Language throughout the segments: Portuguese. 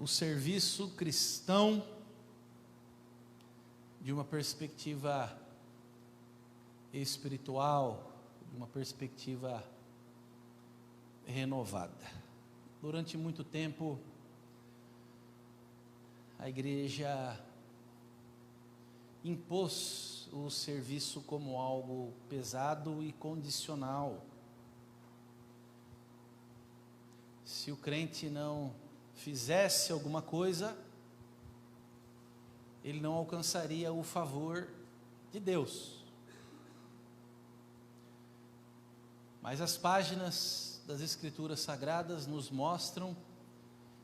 o serviço cristão de uma perspectiva espiritual, de uma perspectiva renovada. Durante muito tempo, a igreja impôs o serviço como algo pesado e condicional. Se o crente não fizesse alguma coisa, ele não alcançaria o favor de Deus. Mas as páginas das Escrituras Sagradas nos mostram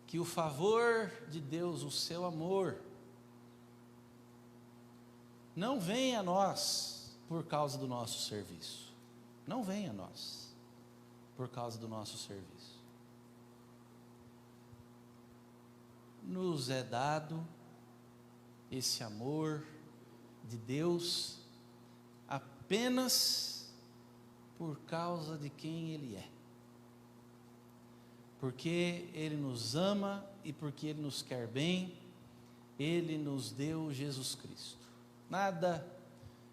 que o favor de Deus, o seu amor, não vem a nós por causa do nosso serviço. Não vem a nós por causa do nosso serviço. Nos é dado esse amor de Deus apenas por causa de quem Ele é. Porque Ele nos ama e porque Ele nos quer bem, Ele nos deu Jesus Cristo. Nada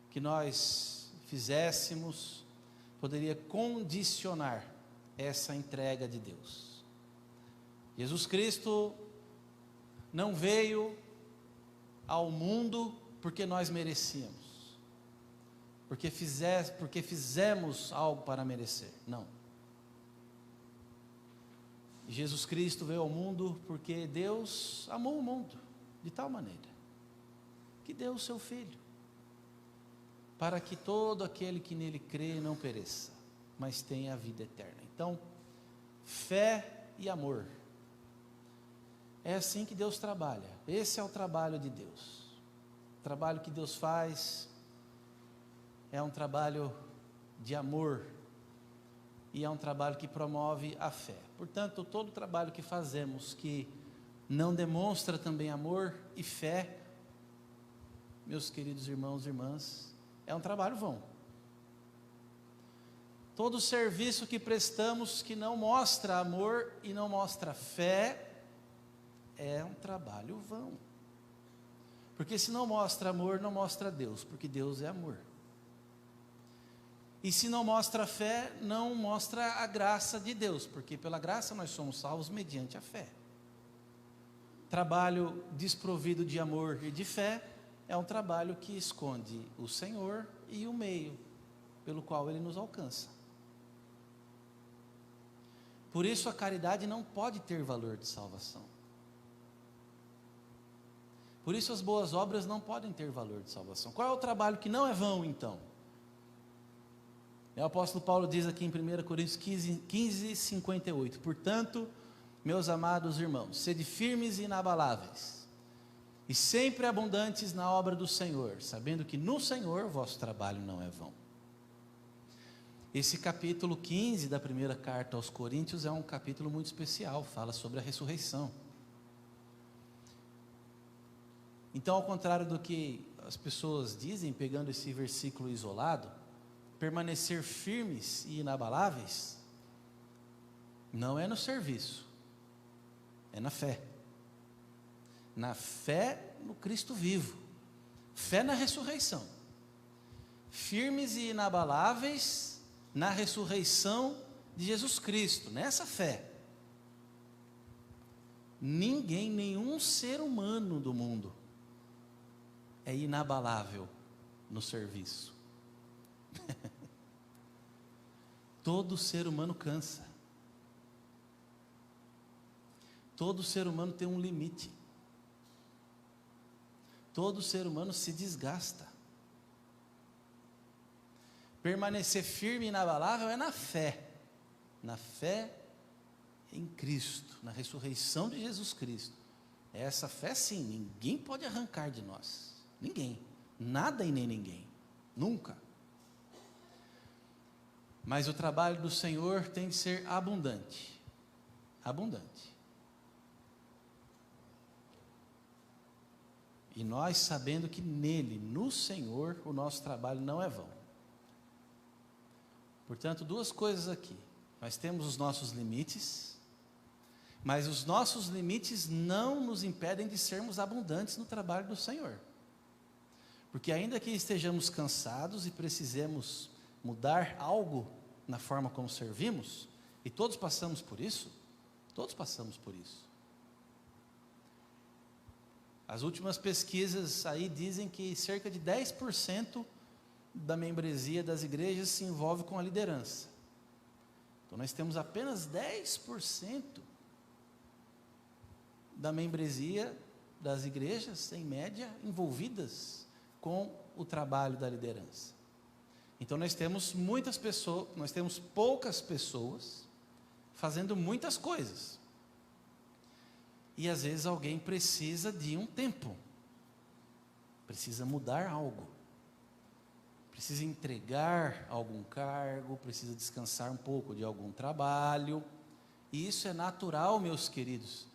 que nós fizéssemos poderia condicionar essa entrega de Deus. Jesus Cristo não veio ao mundo porque nós merecíamos, porque fizemos algo para merecer. Não. Jesus Cristo veio ao mundo porque Deus amou o mundo de tal maneira que deu o seu Filho, para que todo aquele que nele crê não pereça, mas tenha a vida eterna. Então, fé e amor, é assim que Deus trabalha. Esse é o trabalho de Deus. O trabalho que Deus faz é um trabalho de amor, e é um trabalho que promove a fé. Portanto, todo trabalho que fazemos que não demonstra também amor e fé, meus queridos irmãos e irmãs, é um trabalho vão. Todo serviço que prestamos que não mostra amor e não mostra fé, é um trabalho vão. Porque se não mostra amor, não mostra Deus, porque Deus é amor. E se não mostra fé, não mostra a graça de Deus, porque pela graça nós somos salvos mediante a fé. Trabalho desprovido de amor e de fé é um trabalho que esconde o Senhor e o meio pelo qual Ele nos alcança. Por isso a caridade não pode ter valor de salvação. Por isso as boas obras não podem ter valor de salvação. Qual é o trabalho que não é vão então? O apóstolo Paulo diz aqui em 1 Coríntios 15, 58, portanto, meus amados irmãos, sede firmes e inabaláveis, e sempre abundantes na obra do Senhor, sabendo que no Senhor vosso trabalho não é vão. Esse capítulo 15 da primeira carta aos Coríntios é um capítulo muito especial, fala sobre a ressurreição. Então, ao contrário do que as pessoas dizem, pegando esse versículo isolado, permanecer firmes e inabaláveis não é no serviço, é na fé. Na fé no Cristo vivo, fé na ressurreição. Firmes e inabaláveis na ressurreição de Jesus Cristo, nessa fé. Ninguém, nenhum ser humano do mundo é inabalável no serviço. Todo ser humano cansa. Todo ser humano tem um limite. Todo ser humano se desgasta. Permanecer firme e inabalável é na fé. Na fé em Cristo, na ressurreição de Jesus Cristo. Essa fé sim, ninguém pode arrancar de nós. Ninguém. Nada e nem ninguém. Nunca. Mas o trabalho do Senhor tem de ser abundante. Abundante. E nós sabendo que nele, no Senhor, o nosso trabalho não é vão. Portanto, duas coisas aqui. Nós temos os nossos limites Mas os nossos limites não nos impedem de sermos abundantes no trabalho do Senhor. Porque ainda que estejamos cansados e precisemos mudar algo na forma como servimos, e todos passamos por isso, As últimas pesquisas aí dizem que cerca de 10% da membresia das igrejas se envolve com a liderança. Então nós temos apenas 10% da membresia das igrejas, em média, envolvidas com o trabalho da liderança. Então nós temos muitas pessoas, nós temos poucas pessoas fazendo muitas coisas. E às vezes alguém precisa de um tempo, precisa mudar algo, precisa entregar algum cargo, precisa descansar um pouco de algum trabalho, e isso é natural, meus queridos.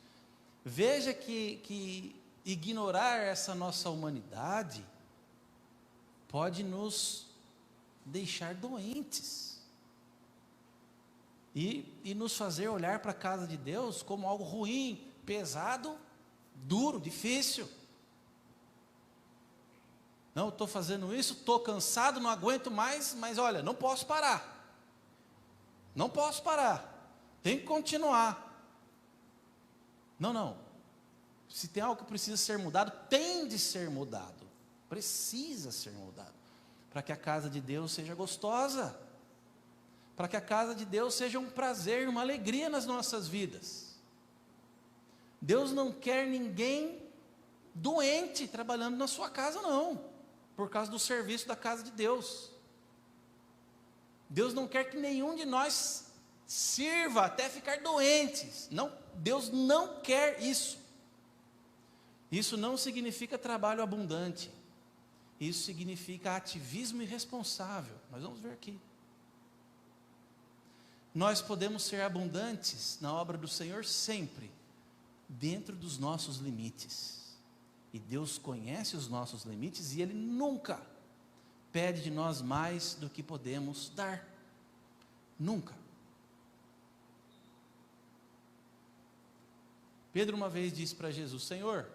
Veja que ignorar essa nossa humanidade pode nos deixar doentes, e nos fazer olhar para a casa de Deus como algo ruim, pesado, duro, difícil. Não, estou fazendo isso, estou cansado, não aguento mais, mas olha, não posso parar, tenho que continuar. Não, se tem algo que precisa ser mudado, tem de ser mudado, precisa ser mudado, para que a casa de Deus seja gostosa, para que a casa de Deus seja um prazer, uma alegria nas nossas vidas. Deus não quer ninguém doente trabalhando na sua casa, não, por causa do serviço da casa de Deus. Deus não quer que nenhum de nós sirva até ficar doentes. Não, Deus não quer isso. Isso não significa trabalho abundante. Isso significa ativismo irresponsável. Nós vamos ver aqui. Nós podemos ser abundantes na obra do Senhor sempre, dentro dos nossos limites. E Deus conhece os nossos limites e Ele nunca pede de nós mais do que podemos dar. Nunca. Pedro uma vez disse para Jesus: Senhor,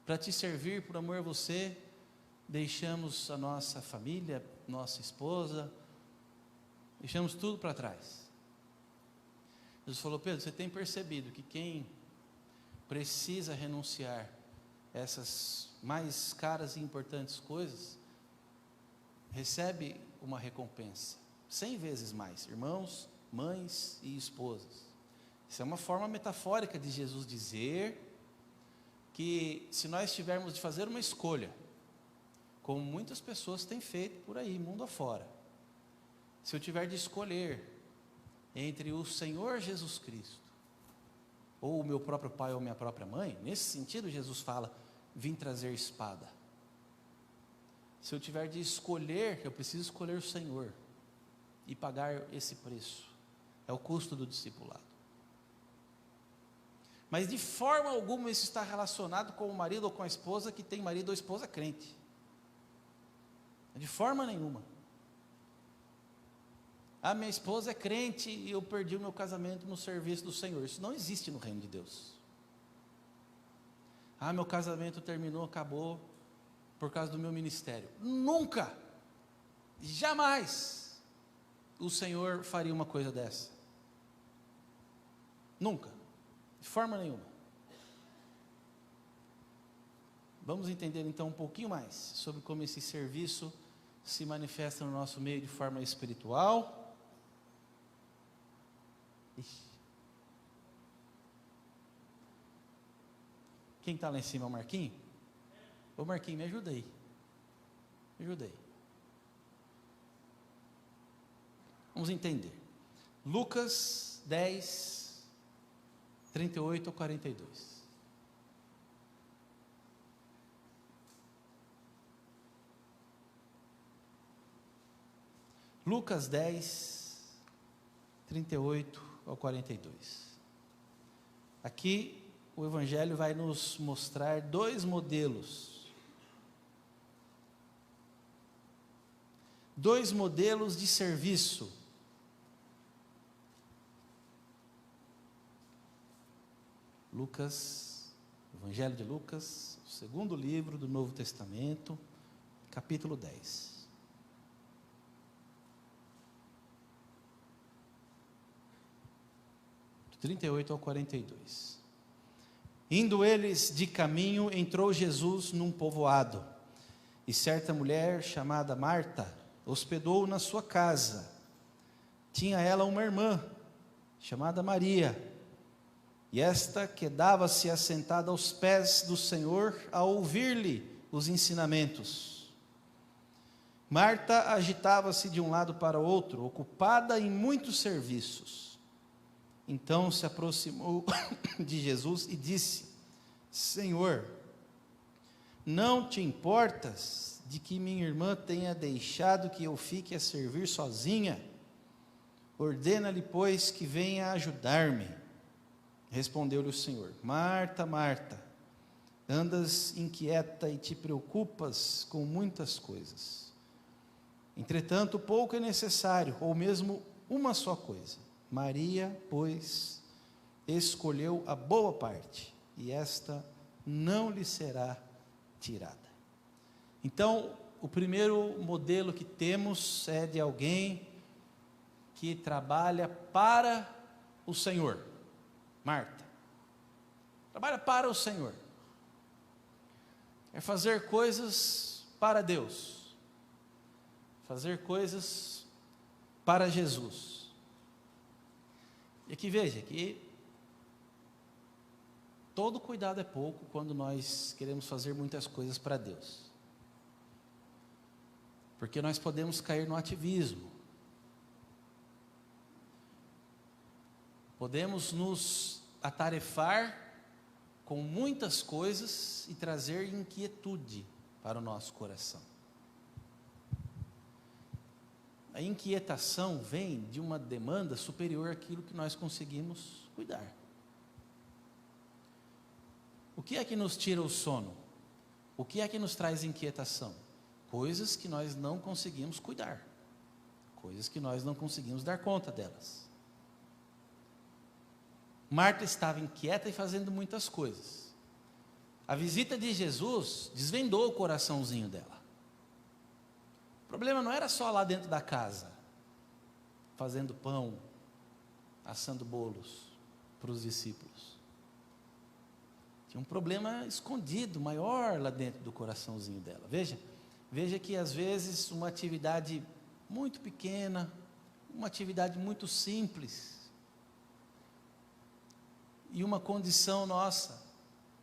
para te servir, por amor a você, deixamos a nossa família, nossa esposa, deixamos tudo para trás. Jesus falou: Pedro, você tem percebido que quem precisa renunciar essas mais caras e importantes coisas, recebe uma recompensa 100 vezes mais, irmãos, mães e esposas. Isso é uma forma metafórica de Jesus dizer que se nós tivermos de fazer uma escolha, como muitas pessoas têm feito por aí, mundo afora, se eu tiver de escolher entre o Senhor Jesus Cristo, ou o meu próprio pai ou minha própria mãe, nesse sentido Jesus fala: vim trazer espada. Se eu tiver de escolher, eu preciso escolher o Senhor e pagar esse preço. É o custo do discipulado. Mas de forma alguma isso está relacionado com o marido ou com a esposa que tem marido ou esposa crente. De forma nenhuma. A minha esposa é crente e eu perdi o meu casamento no serviço do Senhor. Isso não existe no reino de Deus. Meu casamento terminou, acabou por causa do meu ministério. Nunca, jamais o Senhor faria uma coisa dessa. Nunca, de forma nenhuma. Vamos entender então um pouquinho mais sobre como esse serviço se manifesta no nosso meio de forma espiritual. Quem está lá em cima é o Marquinhos? Ô Marquinhos, me ajuda aí. Vamos entender. Lucas 10, 38 a 42. Lucas 10, 38 ao 42. Aqui o Evangelho vai nos mostrar dois modelos de serviço. Lucas, Evangelho de Lucas, o segundo livro do Novo Testamento, capítulo 10. Do 38 ao 42. Indo eles de caminho, entrou Jesus num povoado, e certa mulher chamada Marta hospedou-o na sua casa. Tinha ela uma irmã chamada Maria, e esta quedava-se assentada aos pés do Senhor a ouvir-lhe os ensinamentos. Marta agitava-se de um lado para o outro, ocupada em muitos serviços. Então se aproximou de Jesus e disse: Senhor, não te importas de que minha irmã tenha deixado que eu fique a servir sozinha? Ordena-lhe, pois, que venha ajudar-me. Respondeu-lhe o Senhor: Marta, Marta, andas inquieta e te preocupas com muitas coisas. Entretanto, pouco é necessário, ou mesmo uma só coisa. Maria, pois, escolheu a boa parte, e esta não lhe será tirada. Então, o primeiro modelo que temos é de alguém que trabalha para o Senhor. Marta trabalha para o Senhor, é fazer coisas para Deus, fazer coisas para Jesus. E aqui veja que todo cuidado é pouco quando nós queremos fazer muitas coisas para Deus, porque nós podemos cair no ativismo, podemos nos atarefar com muitas coisas e trazer inquietude para o nosso coração. A inquietação vem de uma demanda superior àquilo que nós conseguimos cuidar. O que é que nos tira o sono? O que é que nos traz inquietação? Coisas que nós não conseguimos cuidar, coisas que nós não conseguimos dar conta delas. Marta estava inquieta e fazendo muitas coisas. A visita de Jesus desvendou o coraçãozinho dela. O problema não era só lá dentro da casa, fazendo pão, assando bolos para os discípulos. Tinha um problema escondido, maior lá dentro do coraçãozinho dela. Veja que às vezes uma atividade muito pequena, uma atividade muito simples, e uma condição nossa,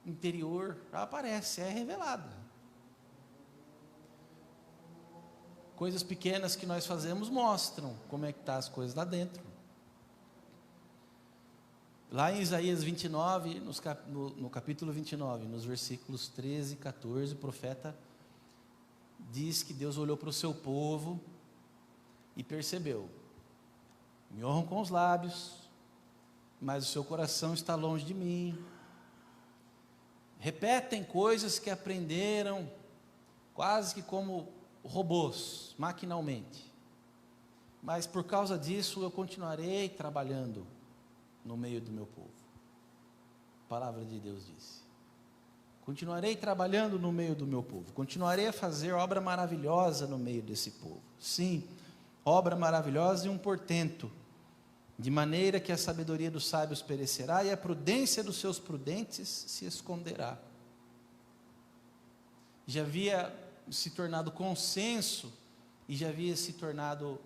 interior, aparece, é revelada. Coisas pequenas que nós fazemos mostram como é que estão as coisas lá dentro. Lá em Isaías 29, no capítulo 29, nos versículos 13 e 14, o profeta diz que Deus olhou para o seu povo e percebeu: me honram com os lábios, mas o seu coração está longe de mim. Repetem coisas que aprenderam, quase que como robôs, maquinalmente. Mas por causa disso eu continuarei trabalhando no meio do meu povo. A palavra de Deus disse: continuarei trabalhando no meio do meu povo, continuarei a fazer obra maravilhosa no meio desse povo. Sim, obra maravilhosa e um portento, de maneira que a sabedoria dos sábios perecerá e a prudência dos seus prudentes se esconderá. Já havia se tornado consenso e já havia se tornado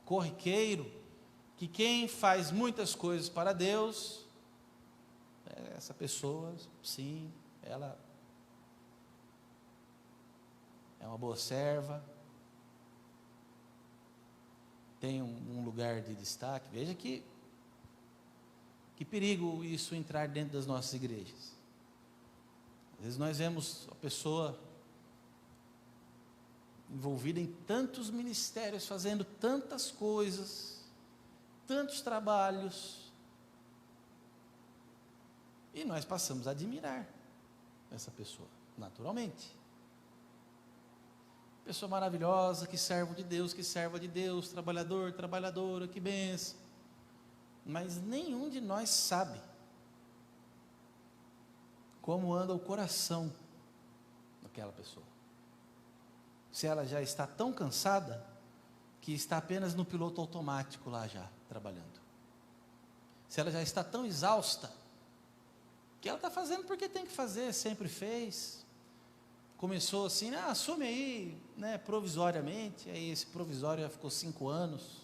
corriqueiro que quem faz muitas coisas para Deus, essa pessoa, sim, ela é uma boa serva, tem um lugar de destaque. Veja que perigo isso entrar dentro das nossas igrejas. Às vezes nós vemos a pessoa envolvida em tantos ministérios, fazendo tantas coisas, tantos trabalhos, e nós passamos a admirar essa pessoa, naturalmente. Pessoa maravilhosa, que serva de Deus, trabalhador, trabalhadora, que bênção. Mas nenhum de nós sabe como anda o coração daquela pessoa. Se ela já está tão cansada, que está apenas no piloto automático lá já, trabalhando. Se ela já está tão exausta, que ela está fazendo porque tem que fazer, sempre fez. Começou assim, assume aí, né, provisoriamente, aí esse provisório já ficou 5 anos,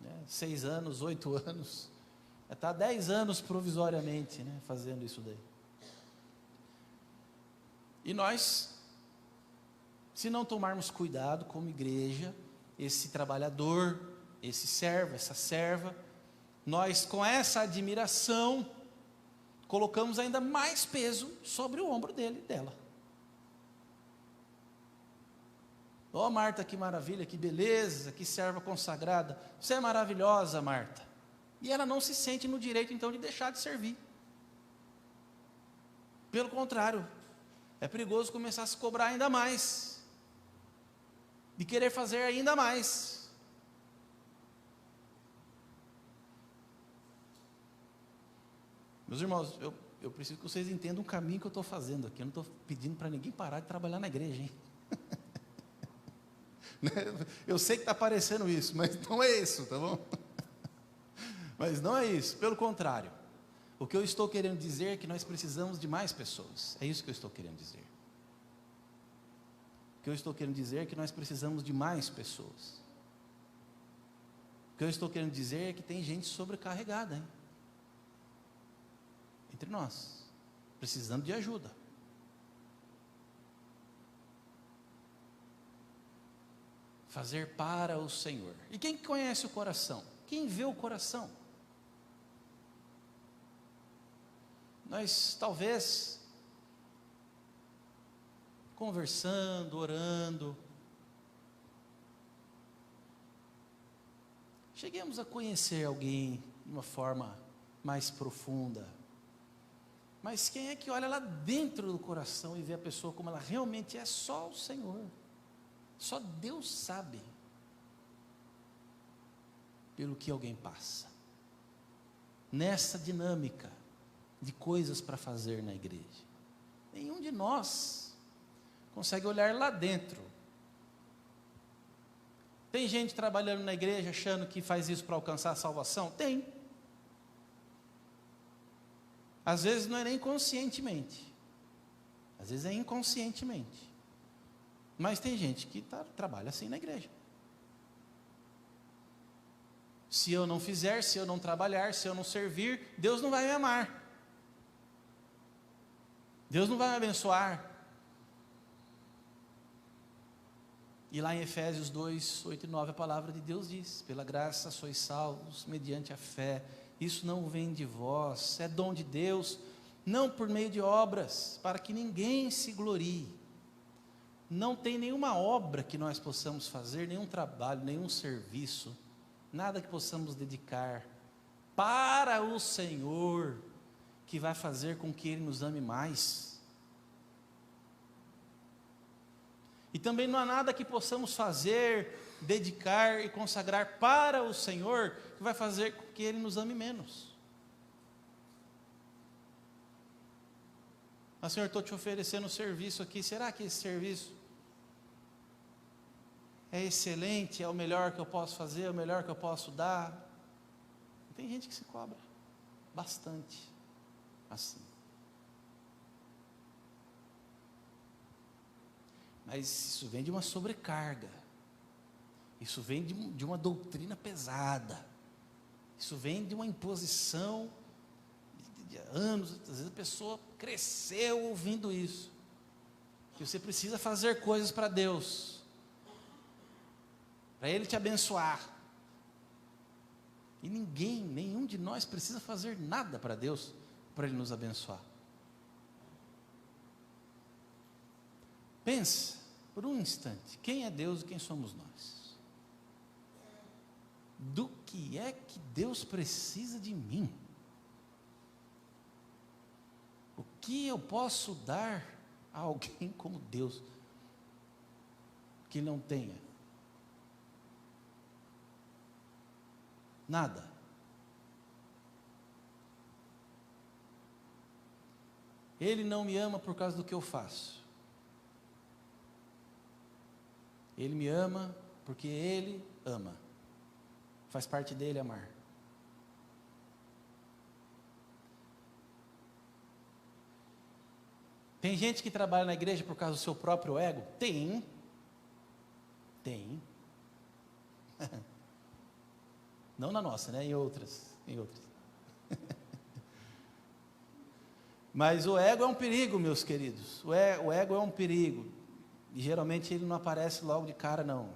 né, 6 anos, 8 anos, já está 10 anos provisoriamente, né, fazendo isso daí. E nós, se não tomarmos cuidado como igreja, esse trabalhador, esse servo, essa serva, nós com essa admiração, colocamos ainda mais peso sobre o ombro dela. Ó, Marta, que maravilha, que beleza, que serva consagrada. Você é maravilhosa, Marta. E ela não se sente no direito, então, de deixar de servir. Pelo contrário, é perigoso começar a se cobrar ainda mais, de querer fazer ainda mais. Meus irmãos, eu preciso que vocês entendam o caminho que eu estou fazendo aqui. Eu não estou pedindo para ninguém parar de trabalhar na igreja, hein? Eu sei que está parecendo isso, mas não é isso, tá bom? Mas não é isso, pelo contrário. O que eu estou querendo dizer é que nós precisamos de mais pessoas. É isso que eu estou querendo dizer. O que eu estou querendo dizer é que nós precisamos de mais pessoas. O que eu estou querendo dizer é que tem gente sobrecarregada, hein? Entre nós, precisando de ajuda. Fazer para o Senhor. E quem conhece o coração? Quem vê o coração? Nós talvez conversando, orando, cheguemos a conhecer alguém de uma forma mais profunda. Mas quem é que olha lá dentro do coração e vê a pessoa como ela realmente é? Só o Senhor. Só Deus sabe pelo que alguém passa. Nessa dinâmica de coisas para fazer na igreja. Nenhum de nós consegue olhar lá dentro. Tem gente trabalhando na igreja achando que faz isso para alcançar a salvação? Tem. Às vezes não é nem conscientemente, às vezes é inconscientemente, mas tem gente que trabalha assim na igreja. Se eu não fizer, se eu não trabalhar, se eu não servir, Deus não vai me amar, Deus não vai me abençoar. E lá em Efésios 2, 8 e 9, a palavra de Deus diz: pela graça sois salvos, mediante a fé. Isso não vem de vós, é dom de Deus, não por meio de obras, para que ninguém se glorie. Não tem nenhuma obra que nós possamos fazer, nenhum trabalho, nenhum serviço, nada que possamos dedicar para o Senhor, que vai fazer com que Ele nos ame mais. E também não há nada que possamos fazer, dedicar e consagrar para o Senhor, que vai fazer com que Ele nos ame menos. Mas, Senhor, estou te oferecendo um serviço aqui, será que esse serviço é excelente, é o melhor que eu posso fazer, é o melhor que eu posso dar? Tem gente que se cobra bastante assim. Mas isso vem de uma sobrecarga, isso vem de uma doutrina pesada, isso vem de uma imposição de anos. Às vezes a pessoa cresceu ouvindo isso, que você precisa fazer coisas para Deus, para Ele te abençoar. E nenhum de nós precisa fazer nada para Deus, para Ele nos abençoar. Pensa por um instante, quem é Deus e quem somos nós? Do que é que Deus precisa de mim? O que eu posso dar a alguém como Deus que não tenha? Nada. Ele não me ama por causa do que eu faço. Ele me ama porque Ele ama. Faz parte dele amar. Tem gente que trabalha na igreja por causa do seu próprio ego? Tem. Não na nossa, né? Em outras. Mas o ego é um perigo, meus queridos. O ego é um perigo. E geralmente ele não aparece logo de cara, não.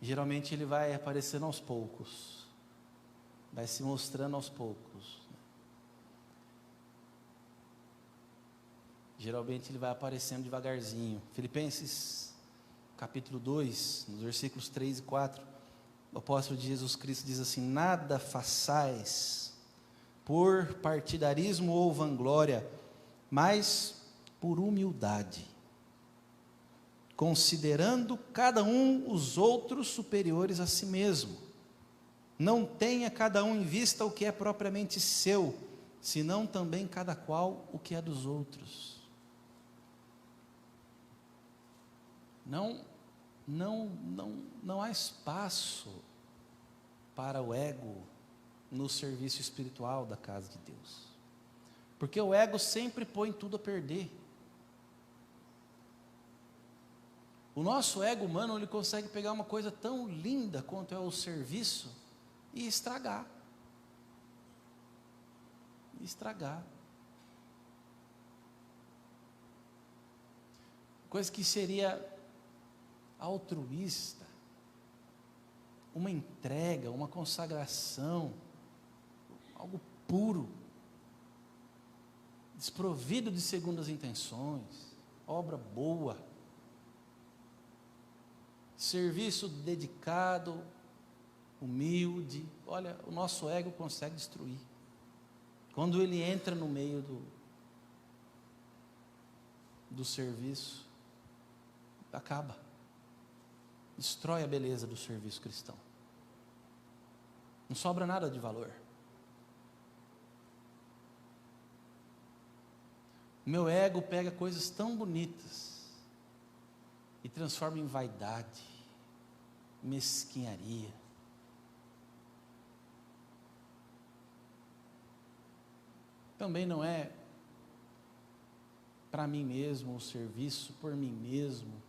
Geralmente ele vai aparecendo aos poucos. Vai se mostrando aos poucos. Geralmente ele vai aparecendo devagarzinho. Filipenses capítulo 2, nos versículos 3 e 4, o apóstolo de Jesus Cristo diz assim: nada façais por partidarismo ou vanglória, mas por humildade, considerando cada um os outros superiores a si mesmo. Não tenha cada um em vista o que é propriamente seu, senão também cada qual o que é dos outros. Não há espaço para o ego no serviço espiritual da casa de Deus, porque o ego sempre põe tudo a perder. O nosso ego humano, ele consegue pegar uma coisa tão linda quanto é o serviço e estragar. Coisa que seria altruísta, uma entrega, uma consagração, algo puro, desprovido de segundas intenções, obra boa, serviço dedicado, humilde. Olha, o nosso ego consegue destruir. Quando ele entra no meio do serviço, acaba. Destrói a beleza do serviço cristão. Não sobra nada de valor. O meu ego pega coisas tão bonitas e transforma em vaidade, mesquinharia. Também não é para mim mesmo o serviço por mim mesmo.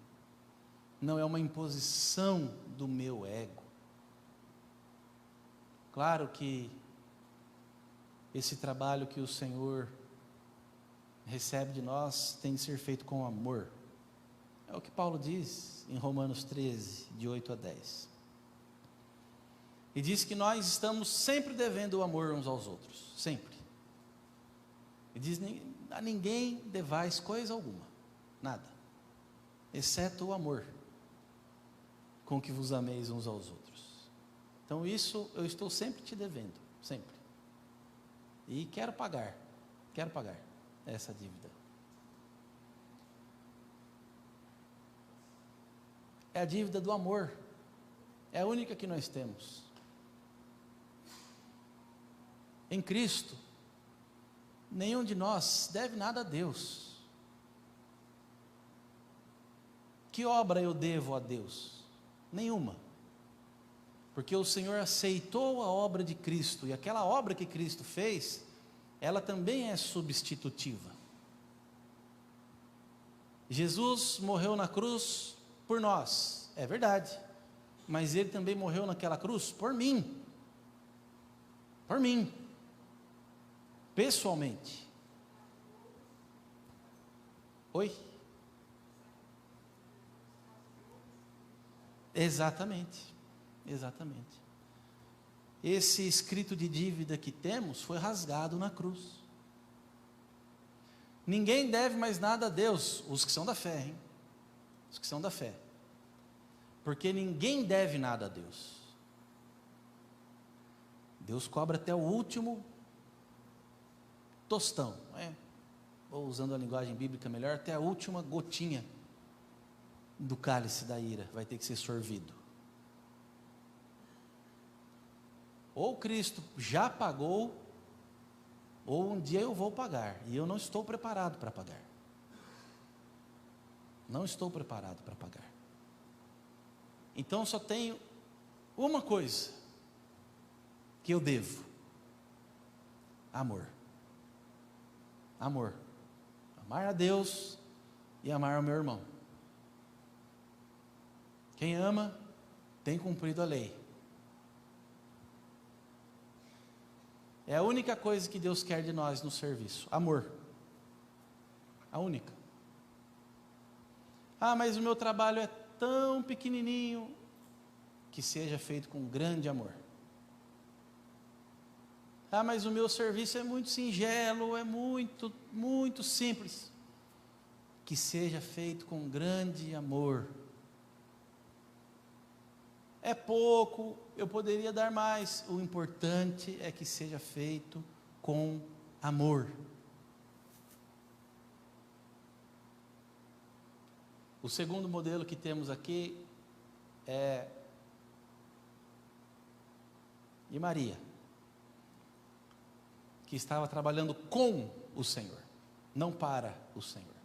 Não é uma imposição do meu ego. Claro que esse trabalho que o Senhor recebe de nós tem de ser feito com amor. É o que Paulo diz em Romanos 13, de 8 a 10. E diz que nós estamos sempre devendo o amor uns aos outros, sempre. E diz: a ninguém devais coisa alguma, nada, exceto o amor com que vos ameis uns aos outros. Então isso eu estou sempre te devendo, sempre. E quero pagar essa dívida. É a dívida do amor, é a única que nós temos. Em Cristo, nenhum de nós deve nada a Deus. Que obra eu devo a Deus? Nenhuma. Porque o Senhor aceitou a obra de Cristo, e aquela obra que Cristo fez, ela também é substitutiva. Jesus morreu na cruz por nós, é verdade, mas Ele também morreu naquela cruz por mim, pessoalmente. Oi? Exatamente. Esse escrito de dívida que temos foi rasgado na cruz. Ninguém deve mais nada a Deus, os que são da fé, hein? Os que são da fé. Porque ninguém deve nada a Deus. Deus cobra até o último tostão, não é? Ou usando a linguagem bíblica melhor, até a última gotinha do cálice da ira vai ter que ser sorvido. Ou Cristo já pagou, ou um dia eu vou pagar, e eu não estou preparado para pagar. Não estou preparado para pagar. Então só tenho uma coisa que eu devo: amor. Amor. Amar a Deus e amar ao meu irmão. Quem ama tem cumprido a lei. É a única coisa que Deus quer de nós no serviço: amor. A única. Ah, mas o meu trabalho é tão pequenininho. Que seja feito com grande amor. Ah, mas o meu serviço é muito singelo, é muito, muito simples. Que seja feito com grande amor. É pouco, eu poderia dar mais. O importante é que seja feito com amor. O segundo modelo que temos aqui é de Maria, que estava trabalhando com o Senhor, não para o Senhor.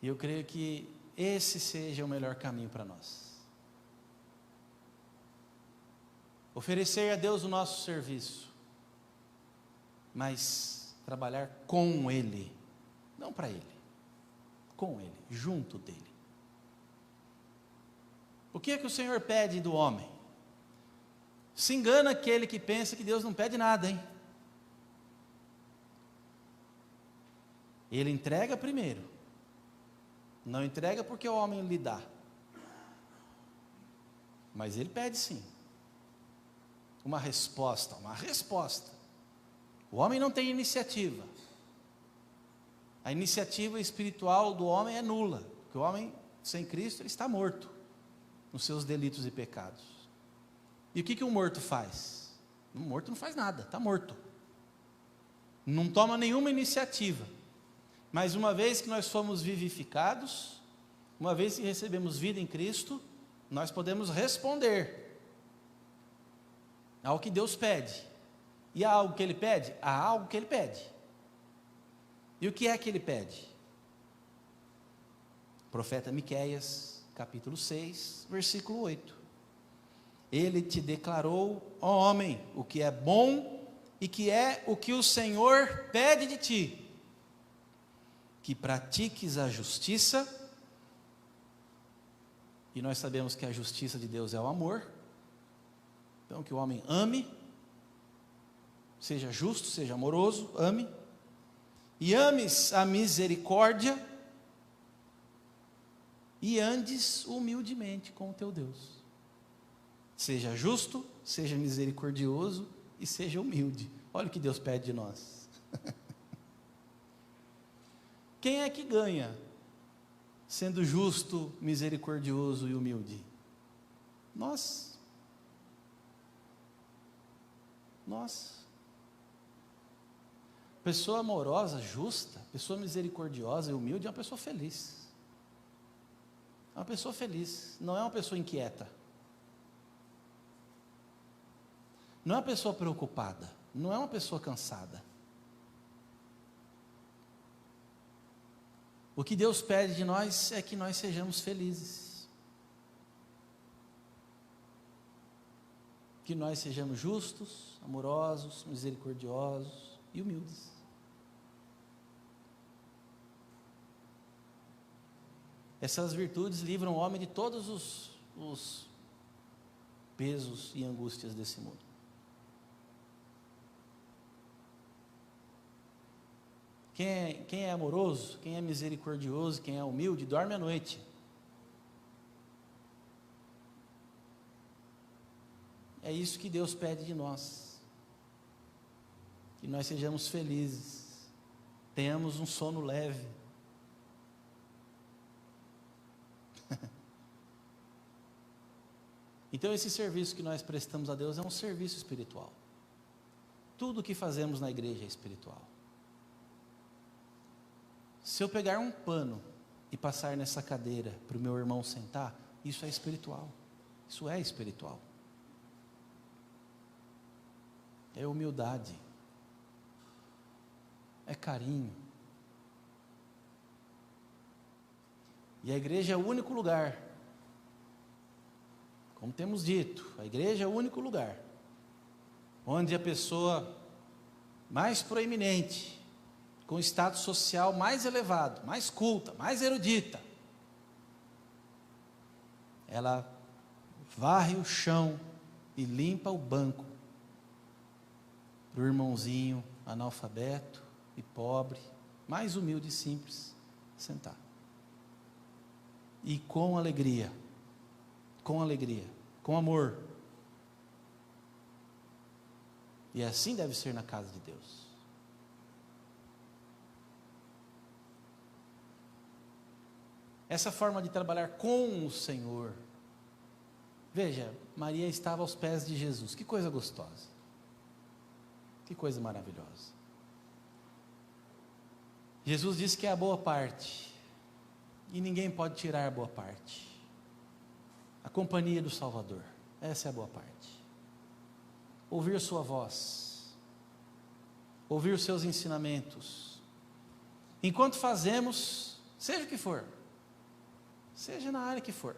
E eu creio que esse seja o melhor caminho para nós. Oferecer a Deus o nosso serviço, mas trabalhar com Ele, não para Ele, com Ele, junto dEle. O que é que o Senhor pede do homem? Se engana aquele que pensa que Deus não pede nada, hein? Ele entrega primeiro. Não entrega porque o homem lhe dá. Mas ele pede sim. Uma resposta, uma resposta. O homem não tem iniciativa. A iniciativa espiritual do homem é nula. Porque o homem sem Cristo, ele está morto nos seus delitos e pecados. E o que um morto faz? Um morto não faz nada, está morto. Não toma nenhuma iniciativa. Mas uma vez que nós fomos vivificados, uma vez que recebemos vida em Cristo, nós podemos responder ao que Deus pede. E há algo que Ele pede? Há algo que Ele pede. E o que é que Ele pede? O profeta Miqueias, capítulo 6, versículo 8. Ele te declarou, ó homem, o que é bom e que é o que o Senhor pede de ti, que pratiques a justiça, e nós sabemos que a justiça de Deus é o amor, então que o homem ame, seja justo, seja amoroso, ame, e ames a misericórdia, e andes humildemente com o teu Deus. Seja justo, seja misericordioso e seja humilde. Olha o que Deus pede de nós. Quem é que ganha sendo justo, misericordioso e humilde? Nós. Pessoa amorosa, justa, pessoa misericordiosa e humilde é uma pessoa feliz. É uma pessoa feliz, não é uma pessoa inquieta. Não é uma pessoa preocupada, não é uma pessoa cansada. O que Deus pede de nós é que nós sejamos felizes. Que nós sejamos justos, amorosos, misericordiosos e humildes. Essas virtudes livram o homem de todos os pesos e angústias desse mundo. Quem é amoroso, quem é misericordioso, quem é humilde, dorme à noite. É isso que Deus pede de nós. Que nós sejamos felizes, tenhamos um sono leve. Então esse serviço que nós prestamos a Deus é um serviço espiritual. Tudo o que fazemos na igreja é espiritual. Se eu pegar um pano e passar nessa cadeira para o meu irmão sentar, isso é espiritual. Isso é espiritual. é humildade, é carinho. E a igreja é o único lugar, como temos dito, a igreja é o único lugar onde a pessoa mais proeminente, com status social mais elevado, mais culta, mais erudita, ela varre o chão e limpa o banco para o irmãozinho analfabeto e pobre, mais humilde e simples, sentar. E com alegria, com amor. E assim deve ser na casa de Deus. Essa forma de trabalhar com o Senhor. Veja, Maria estava aos pés de Jesus. Que coisa gostosa. Que coisa maravilhosa. Jesus disse que é a boa parte. E ninguém pode tirar a boa parte. A companhia do Salvador. Essa é a boa parte. Ouvir sua voz. Ouvir os seus ensinamentos. Enquanto fazemos, seja o que for. Seja na área que for.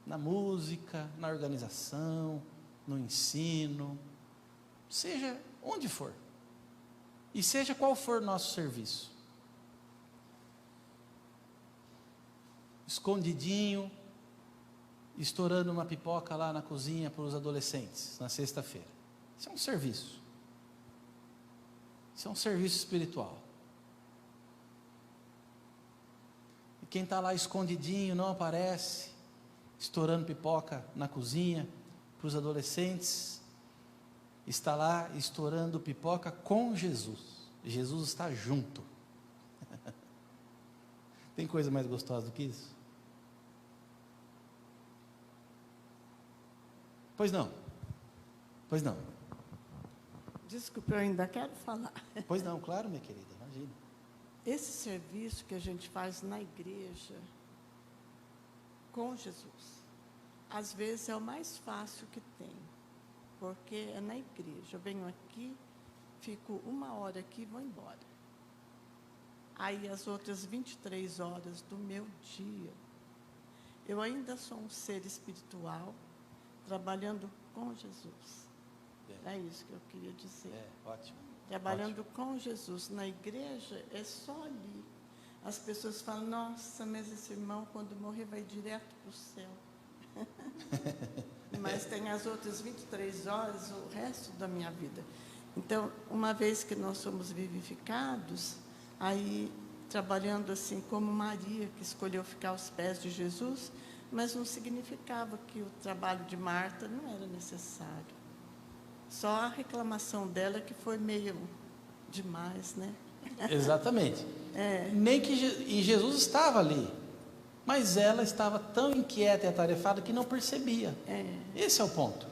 Na música, na organização, no ensino. Seja onde for. E seja qual for o nosso serviço. Escondidinho, estourando uma pipoca lá na cozinha para os adolescentes, na sexta-feira. Isso é um serviço. Isso é um serviço espiritual. E quem está lá escondidinho, não aparece, estourando pipoca na cozinha para os adolescentes, está lá estourando pipoca com Jesus. Jesus está junto. Tem coisa mais gostosa do que isso? Pois não. Pois não. Desculpe, eu ainda quero falar. Pois não, claro, minha querida, imagina. Esse serviço que a gente faz na igreja, com Jesus, às vezes é o mais fácil que tem, porque é na igreja. Eu venho aqui, fico 1 hora aqui e vou embora. Aí as outras 23 horas do meu dia, eu ainda sou um ser espiritual, trabalhando com Jesus. É isso que eu queria dizer. Ótimo. Trabalhando com Jesus. Na igreja, é só ali. As pessoas falam, nossa, mas esse irmão, quando morrer, vai direto para o céu. Mas tem as outras 23 horas, o resto da minha vida. Então, uma vez que nós somos vivificados, aí, trabalhando assim como Maria, que escolheu ficar aos pés de Jesus, mas não significava que o trabalho de Marta não era necessário. Só a reclamação dela que foi meio demais, né? Exatamente. Nem que e Jesus estava ali, mas ela estava tão inquieta e atarefada que não percebia. Esse é o ponto.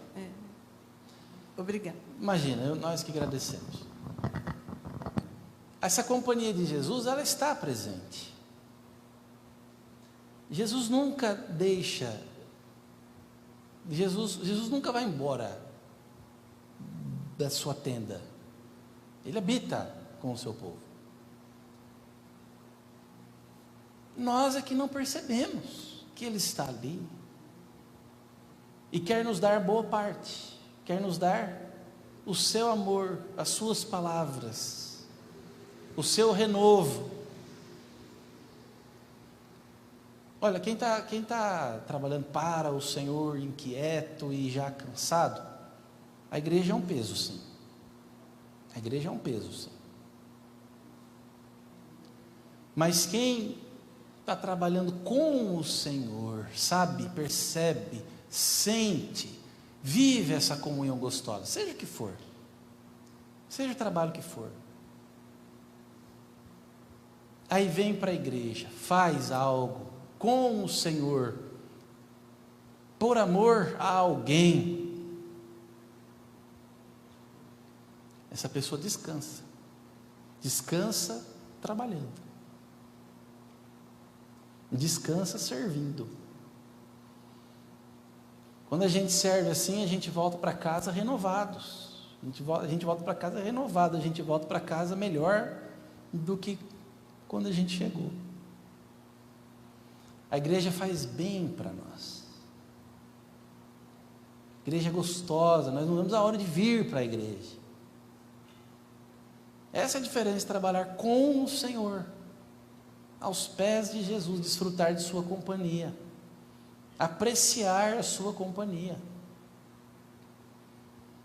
Obrigada. Imagina, nós que agradecemos. Essa companhia de Jesus, ela está presente. Jesus nunca deixa, Jesus nunca vai embora da sua tenda. Ele habita com o seu povo. Nós é que não percebemos que Ele está ali. E quer nos dar boa parte, quer nos dar o seu amor, as suas palavras, o seu renovo. Olha, quem tá trabalhando para o Senhor, inquieto e já cansado, a igreja é um peso, sim. A igreja é um peso, sim. Mas quem está trabalhando com o Senhor, sabe, percebe, sente, vive essa comunhão gostosa, seja o que for, seja o trabalho que for. Aí vem para a igreja, faz algo com o Senhor, por amor a alguém, essa pessoa descansa trabalhando, descansa servindo. Quando a gente serve assim, a gente volta para casa renovados, A gente volta para casa renovado, a gente volta para casa melhor do que quando a gente chegou. A igreja faz bem para nós. A igreja é gostosa, nós não vemos a hora de vir para a igreja. Essa é a diferença de trabalhar com o Senhor, aos pés de Jesus, desfrutar de sua companhia, apreciar a sua companhia.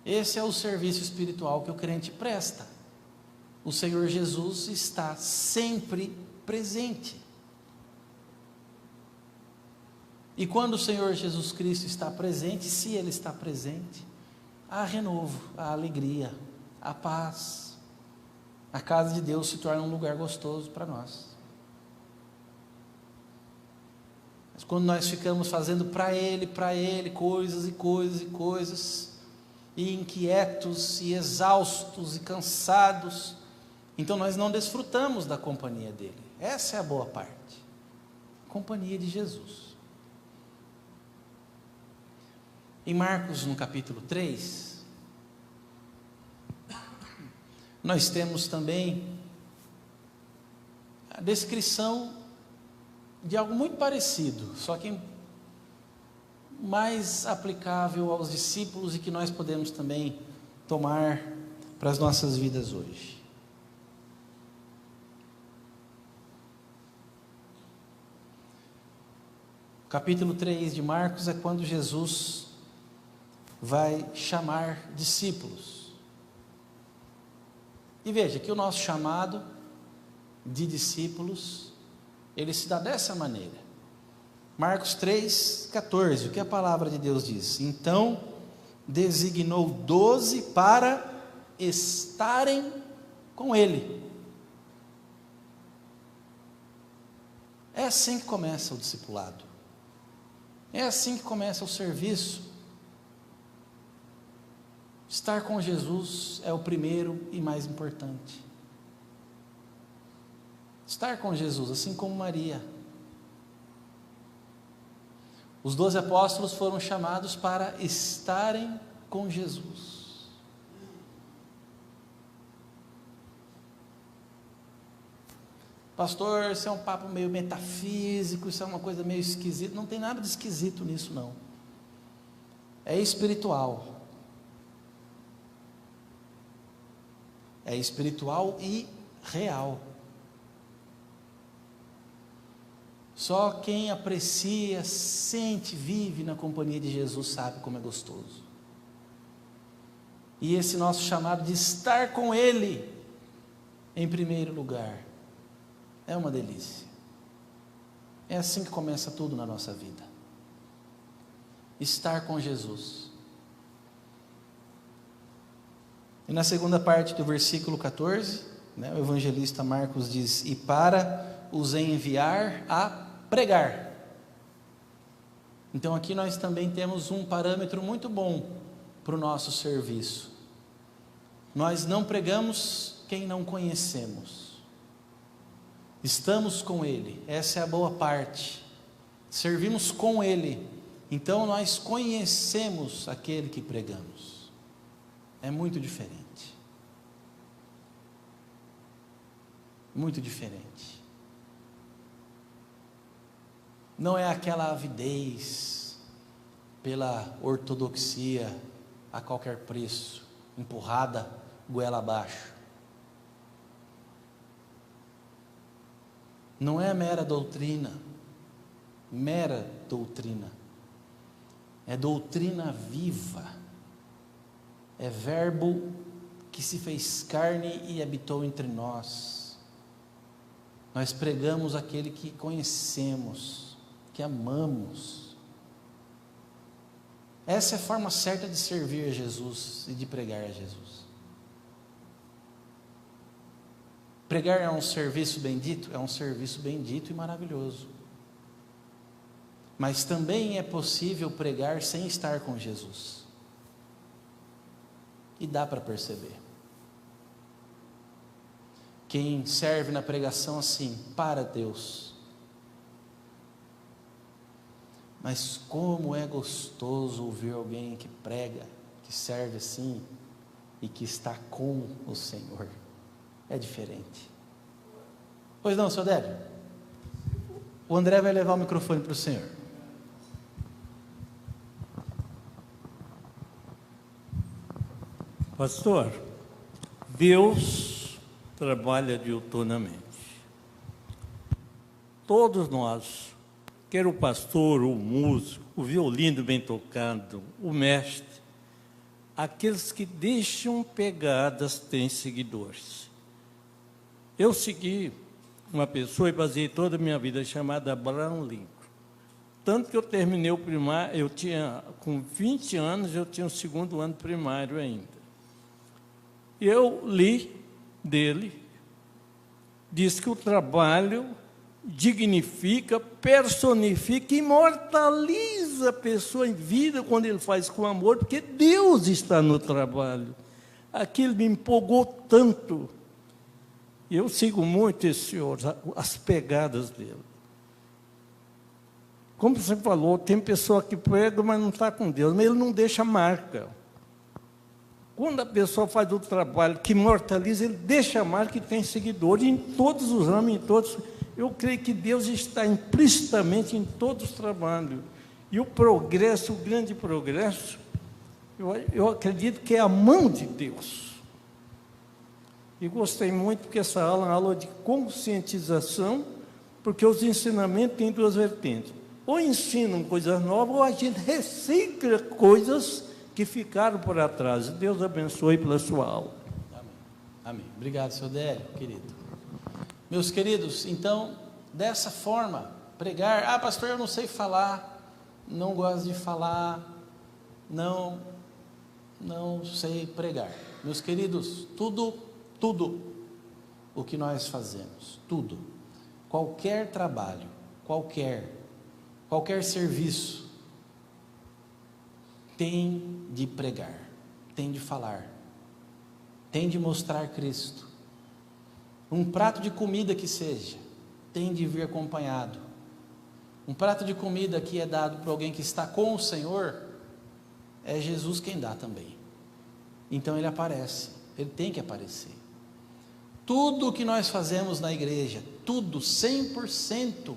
Esse é o serviço espiritual que o crente presta. O Senhor Jesus está sempre presente. E quando o Senhor Jesus Cristo está presente, se Ele está presente, há renovo, há alegria, há paz. A casa de Deus se torna um lugar gostoso para nós. Mas quando nós ficamos fazendo para Ele, coisas e coisas e coisas, e inquietos, e exaustos, e cansados, então nós não desfrutamos da companhia dEle. Essa é a boa parte. A companhia de Jesus. Em Marcos, no capítulo 3, nós temos também a descrição de algo muito parecido, só que mais aplicável aos discípulos e que nós podemos também tomar para as nossas vidas hoje. O capítulo 3 de Marcos é quando Jesus vai chamar discípulos. E veja que o nosso chamado de discípulos, ele se dá dessa maneira. Marcos 3,14, o que a palavra de Deus diz? Então, designou 12 para estarem com Ele. É assim que começa o discipulado. É assim que começa o serviço. Estar com Jesus é o primeiro e mais importante. Estar com Jesus, assim como Maria. Os 12 apóstolos foram chamados para estarem com Jesus. Pastor, isso é um papo meio metafísico, isso é uma coisa meio esquisita. Não tem nada de esquisito nisso, não. É espiritual. É espiritual e real. Só quem aprecia, sente, vive na companhia de Jesus sabe como é gostoso. E esse nosso chamado de estar com Ele em primeiro lugar é uma delícia. É assim que começa tudo na nossa vida. Estar com Jesus. E na segunda parte do versículo 14, o evangelista Marcos diz: e para os enviar a pregar. Então aqui nós também temos um parâmetro muito bom para o nosso serviço. Nós não pregamos quem não conhecemos. Estamos com Ele, essa é a boa parte. Servimos com Ele, então nós conhecemos aquele que pregamos. É muito diferente. Muito diferente. Não é aquela avidez pela ortodoxia a qualquer preço, empurrada goela abaixo. Não é mera doutrina, é doutrina viva. É verbo que se fez carne e habitou entre nós. Nós pregamos aquele que conhecemos, que amamos. Essa é a forma certa de servir a Jesus e de pregar a Jesus. Pregar é um serviço bendito? É um serviço bendito e maravilhoso. Mas também é possível pregar sem estar com Jesus. E dá para perceber. Quem serve na pregação assim, para Deus. Mas como é gostoso ouvir alguém que prega, que serve assim, e que está com o Senhor. É diferente. Pois não, seu Délio? O André vai levar o microfone para o senhor. Pastor, Deus trabalha diuturnamente. Todos nós, quer o pastor, o músico, o violino bem tocado, o mestre, aqueles que deixam pegadas têm seguidores. Eu segui uma pessoa e baseei toda a minha vida chamada Abraham Lincoln. Tanto que eu terminei o primário, com 20 anos, eu tinha o segundo ano primário ainda. E eu li dele, diz que o trabalho dignifica, personifica, imortaliza a pessoa em vida quando ele faz com amor, porque Deus está no trabalho. Aquilo me empolgou tanto. E eu sigo muito esse senhor, as pegadas dele. Como você falou, tem pessoa que prega, mas não está com Deus, mas ele não deixa marca. Quando a pessoa faz o trabalho que imortaliza, ele deixa a marca e tem seguidores em todos os ramos, em todos. Eu creio que Deus está implicitamente em todos os trabalhos. E o progresso, o grande progresso, eu acredito que é a mão de Deus. E gostei muito porque essa aula é uma aula de conscientização, porque os ensinamentos têm duas vertentes. Ou ensinam coisas novas, ou a gente recicla coisas que ficaram por trás. Deus abençoe pela sua aula. Amém. Amém. Obrigado, seu Délio, querido. Meus queridos, então, dessa forma, pregar, pastor, eu não sei falar, não gosto de falar, não sei pregar. Meus queridos, tudo o que nós fazemos, tudo, qualquer trabalho, qualquer serviço, tem de pregar, tem de falar, tem de mostrar Cristo. Um prato de comida que seja, tem de vir acompanhado. Um prato de comida que é dado para alguém que está com o Senhor, é Jesus quem dá também. Então ele aparece, ele tem que aparecer. Tudo o que nós fazemos na igreja, tudo, 100%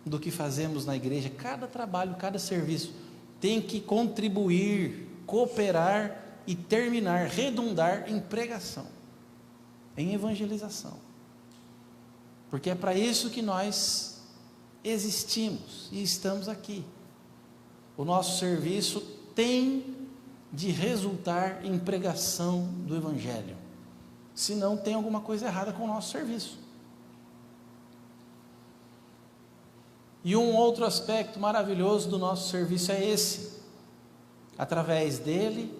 do que fazemos na igreja, cada trabalho, cada serviço, tem que contribuir, cooperar e terminar, redundar em pregação, em evangelização. Porque é para isso que nós existimos e estamos aqui. O nosso serviço tem de resultar em pregação do Evangelho. Senão tem alguma coisa errada com o nosso serviço. E um outro aspecto maravilhoso do nosso serviço é esse. Através dele,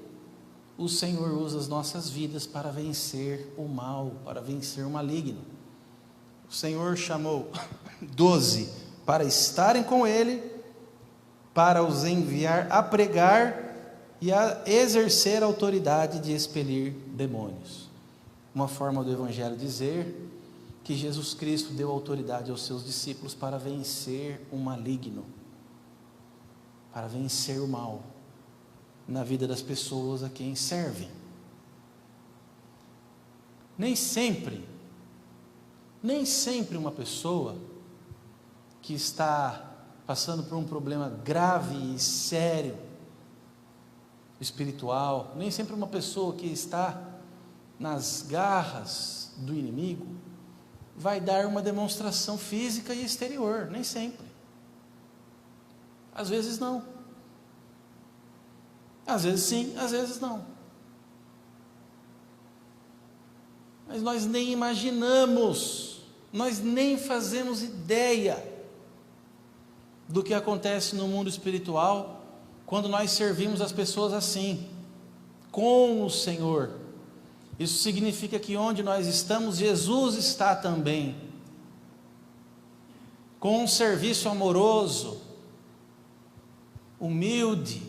o Senhor usa as nossas vidas para vencer o mal, para vencer o maligno. O Senhor chamou 12 para estarem com ele, para os enviar a pregar e a exercer a autoridade de expelir demônios. Uma forma do Evangelho dizer que Jesus Cristo deu autoridade aos seus discípulos para vencer o maligno, para vencer o mal na vida das pessoas a quem servem. Nem sempre uma pessoa que está passando por um problema grave e sério, espiritual, nem sempre uma pessoa que está nas garras do inimigo, vai dar uma demonstração física e exterior, nem sempre. Às vezes não. Às vezes sim, às vezes não. Mas nós nem imaginamos, nós nem fazemos ideia do que acontece no mundo espiritual quando nós servimos as pessoas assim, com o Senhor. Isso significa que onde nós estamos, Jesus está também, com um serviço amoroso, humilde,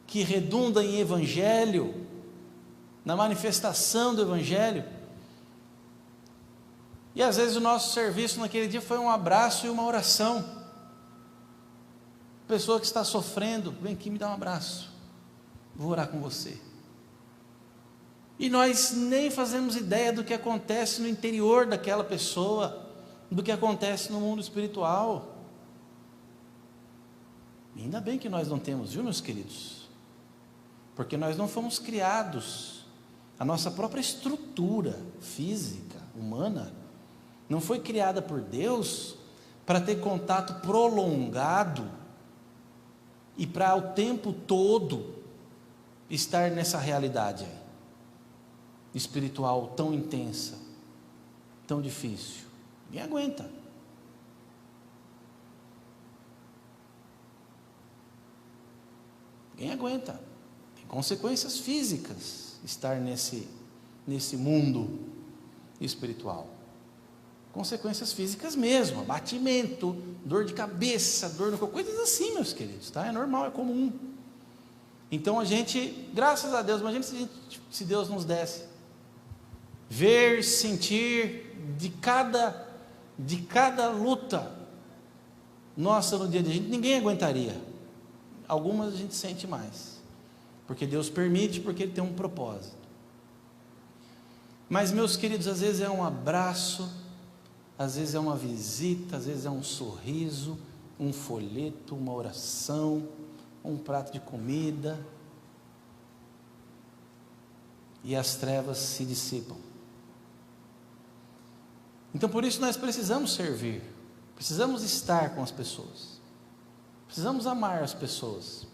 que redunda em evangelho, na manifestação do evangelho. E às vezes o nosso serviço naquele dia foi um abraço e uma oração. Pessoa que está sofrendo, vem aqui me dá um abraço, vou orar com você. E nós nem fazemos ideia do que acontece no interior daquela pessoa, do que acontece no mundo espiritual. E ainda bem que nós não temos, viu, meus queridos? Porque nós não fomos criados, a nossa própria estrutura física, humana, não foi criada por Deus para ter contato prolongado e para o tempo todo estar nessa realidade aí, espiritual tão intensa, tão difícil. Ninguém aguenta. Ninguém aguenta. Tem consequências físicas estar nesse mundo espiritual. Consequências físicas mesmo, abatimento, dor de cabeça, dor no corpo, coisas assim, meus queridos, tá? É normal, é comum. Então a gente, graças a Deus, imagina se Deus nos desse ver, sentir de cada luta nossa no dia a dia, ninguém aguentaria. Algumas a gente sente mais, porque Deus permite, porque Ele tem um propósito. Mas, meus queridos, às vezes é um abraço, às vezes é uma visita, às vezes é um sorriso, um folheto, uma oração, um prato de comida, e as trevas se dissipam. Então, por isso nós precisamos servir, precisamos estar com as pessoas, precisamos amar as pessoas,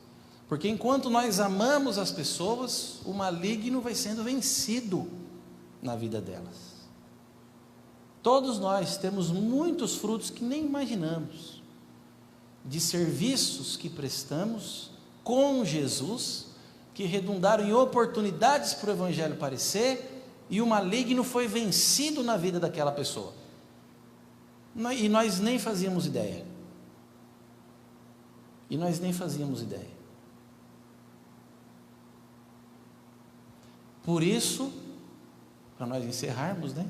porque enquanto nós amamos as pessoas, o maligno vai sendo vencido na vida delas. Todos nós temos muitos frutos que nem imaginamos, de serviços que prestamos com Jesus, que redundaram em oportunidades para o Evangelho aparecer, e o maligno foi vencido na vida daquela pessoa. E nós nem fazíamos ideia. Por isso, para nós encerrarmos, né?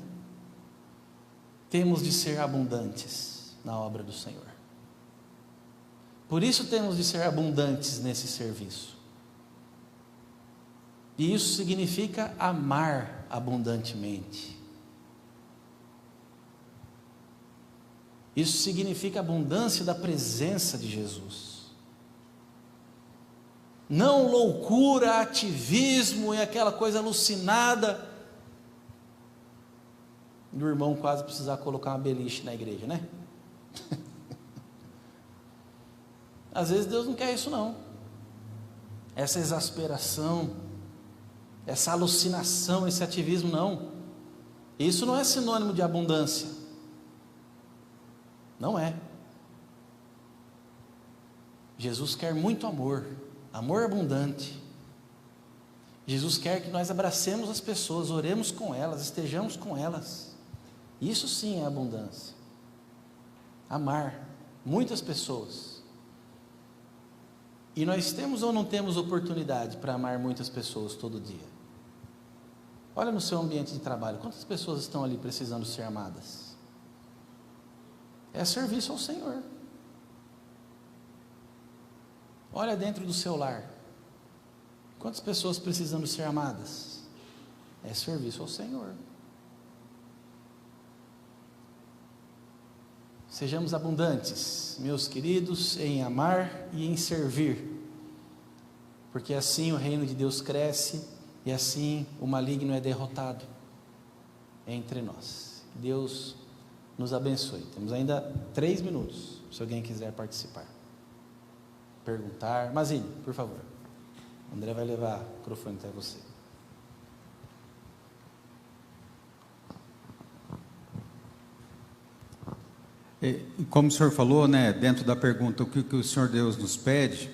Temos de ser abundantes na obra do Senhor. Por isso temos de ser abundantes nesse serviço. E isso significa amar abundantemente. Isso significa abundância da presença de Jesus. Não loucura, ativismo e aquela coisa alucinada do irmão quase precisar colocar uma beliche na igreja, né? Às vezes Deus não quer isso não. Essa exasperação, essa alucinação, esse ativismo, não. Isso não é sinônimo de abundância. Não é. Jesus quer muito amor, amor abundante. Jesus quer que nós abracemos as pessoas, oremos com elas, estejamos com elas. Isso sim é abundância. Amar muitas pessoas. E nós temos ou não temos oportunidade para amar muitas pessoas todo dia? Olha no seu ambiente de trabalho, quantas pessoas estão ali precisando ser amadas? É serviço ao Senhor. Olha dentro do seu lar, quantas pessoas precisando ser amadas? É serviço ao Senhor. Sejamos abundantes, meus queridos, em amar e em servir, porque assim o reino de Deus cresce e assim o maligno é derrotado entre nós. Deus nos abençoe. Temos ainda 3 minutos, se alguém quiser participar, perguntar. Mazine, por favor. O André vai levar o microfone até você. Como o senhor falou, né, dentro da pergunta, o que o Senhor Deus nos pede,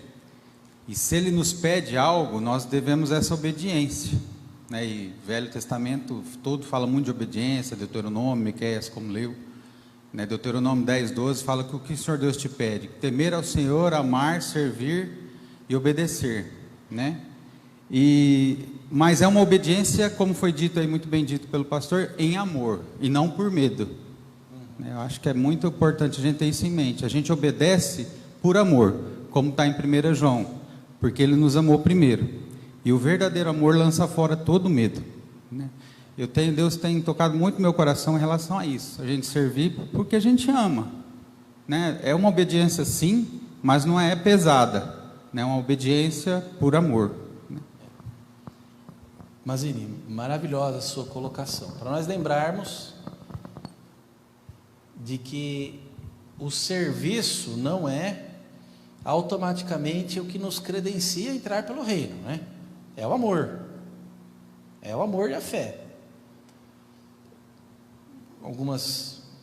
e se Ele nos pede algo, nós devemos essa obediência, né, e o Velho Testamento todo fala muito de obediência, Deuteronômio, Miqueias, como leu, né, Deuteronômio 10:12 fala que o que o Senhor Deus te pede, temer ao Senhor, amar, servir e obedecer, né, mas é uma obediência, como foi dito aí, muito bem dito pelo pastor, em amor, e não por medo. Eu acho que é muito importante a gente ter isso em mente. A gente obedece por amor, como está em 1 João, porque Ele nos amou primeiro. E o verdadeiro amor lança fora todo medo. né? Deus tem tocado muito no meu coração em relação a isso, a gente servir porque a gente ama, né? É uma obediência sim, mas não é pesada, né? É uma obediência por amor, né? Mazini, maravilhosa a sua colocação, para nós lembrarmos de que o serviço não é automaticamente o que nos credencia a entrar pelo reino, né? É o amor e a fé.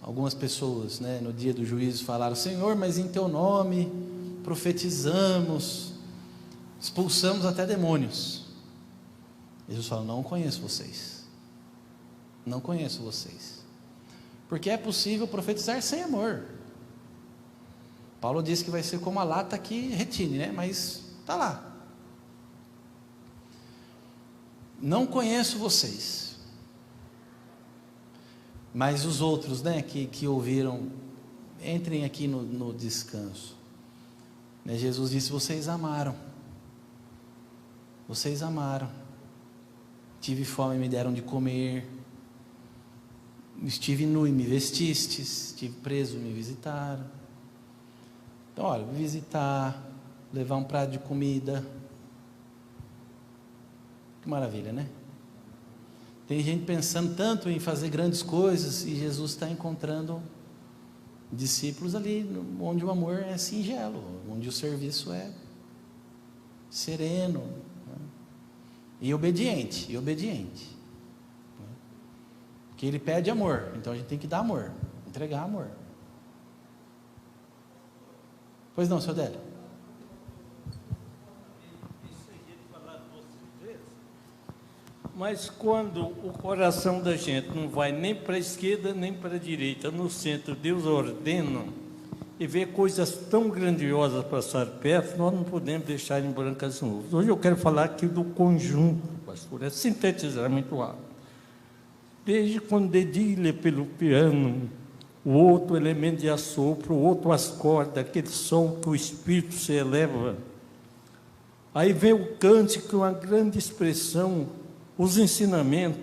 Algumas pessoas, né, no dia do juízo falaram: Senhor, mas em teu nome profetizamos, expulsamos até demônios. Jesus fala: não conheço vocês, não conheço vocês, porque é possível profetizar sem amor. Paulo disse que vai ser como a lata que retine, né? Mas está lá. Não conheço vocês. Mas os outros, né, que ouviram, entrem aqui no descanso, né? Jesus disse: vocês amaram, tive fome e me deram de comer, estive nu e me vestistes, estive preso e me visitaram. Então, olha, visitar, levar um prato de comida, que maravilha, né? Tem gente pensando tanto em fazer grandes coisas e Jesus está encontrando discípulos ali onde o amor é singelo, onde o serviço é sereno, né? e obediente, né? Porque ele pede amor, então a gente tem que dar amor, entregar amor. Pois não, seu Délio? Mas quando o coração da gente não vai nem para a esquerda nem para a direita, no centro, Deus ordena, e vê coisas tão grandiosas passar perto, nós não podemos deixar em brancas nuvens. Hoje eu quero falar aqui do conjunto, pastor, é sintetizar muito rápido. Desde quando dedilha pelo piano, o outro elemento de assopro, o outro as cordas, aquele som que o espírito se eleva. Aí vem o cântico, uma grande expressão, os ensinamentos,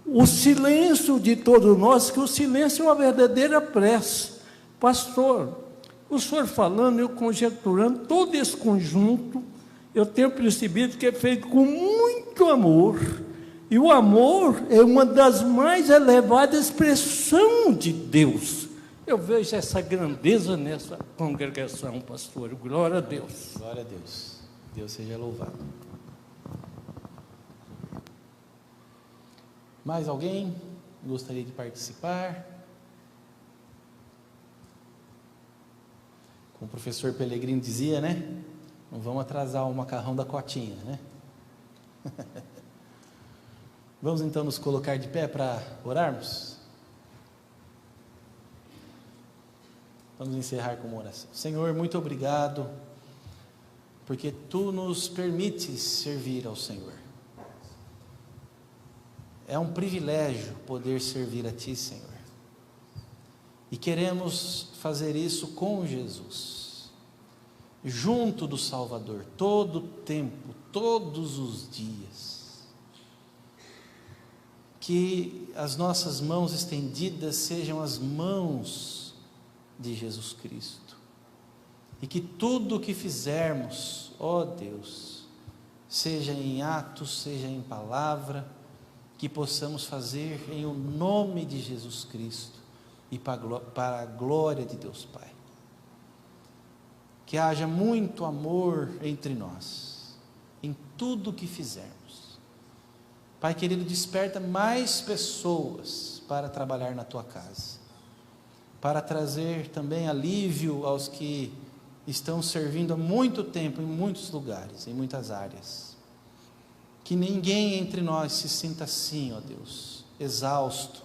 o silêncio de todos nós, que o silêncio é uma verdadeira prece. Pastor, o senhor falando, eu conjecturando, todo esse conjunto, eu tenho percebido que é feito com muito amor, e o amor é uma das mais elevadas expressões de Deus. Eu vejo essa grandeza nessa congregação, pastor, glória a Deus. Glória a Deus, Deus seja louvado. Mais alguém gostaria de participar? Como o professor Pellegrini dizia, né? Não vamos atrasar o macarrão da cotinha, né? Vamos então nos colocar de pé para orarmos? Vamos encerrar com uma oração. Senhor, muito obrigado, porque Tu nos permites servir ao Senhor. É um privilégio poder servir a Ti, Senhor. E queremos fazer isso com Jesus, junto do Salvador, todo o tempo, todos os dias. Que as nossas mãos estendidas sejam as mãos de Jesus Cristo. E que tudo o que fizermos, ó Deus, seja em atos, seja em palavra, que possamos fazer em o nome de Jesus Cristo e para a glória de Deus Pai. Que haja muito amor entre nós, em tudo o que fizermos. Pai querido, desperta mais pessoas para trabalhar na Tua casa, para trazer também alívio aos que estão servindo há muito tempo em muitos lugares, em muitas áreas. Que ninguém entre nós se sinta assim, ó Deus, exausto,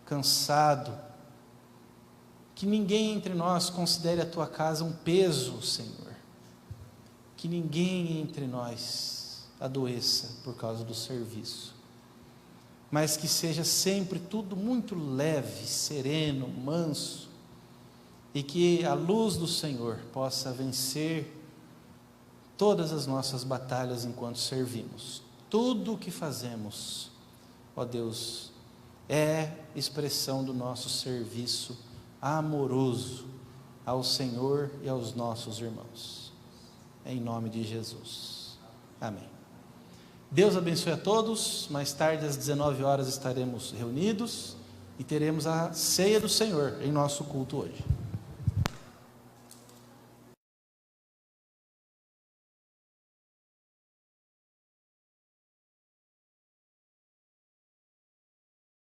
cansado. Que ninguém entre nós considere a Tua casa um peso, Senhor. Que ninguém entre nós adoeça por causa do serviço. Mas que seja sempre tudo muito leve, sereno, manso. E que a luz do Senhor possa vencer todas as nossas batalhas enquanto servimos. Tudo o que fazemos ó Deus, é expressão do nosso serviço amoroso ao Senhor e aos nossos irmãos. Em nome de Jesus. Amém. Deus abençoe a todos. Mais tarde, às 19 horas, estaremos reunidos e teremos a ceia do Senhor em nosso culto hoje.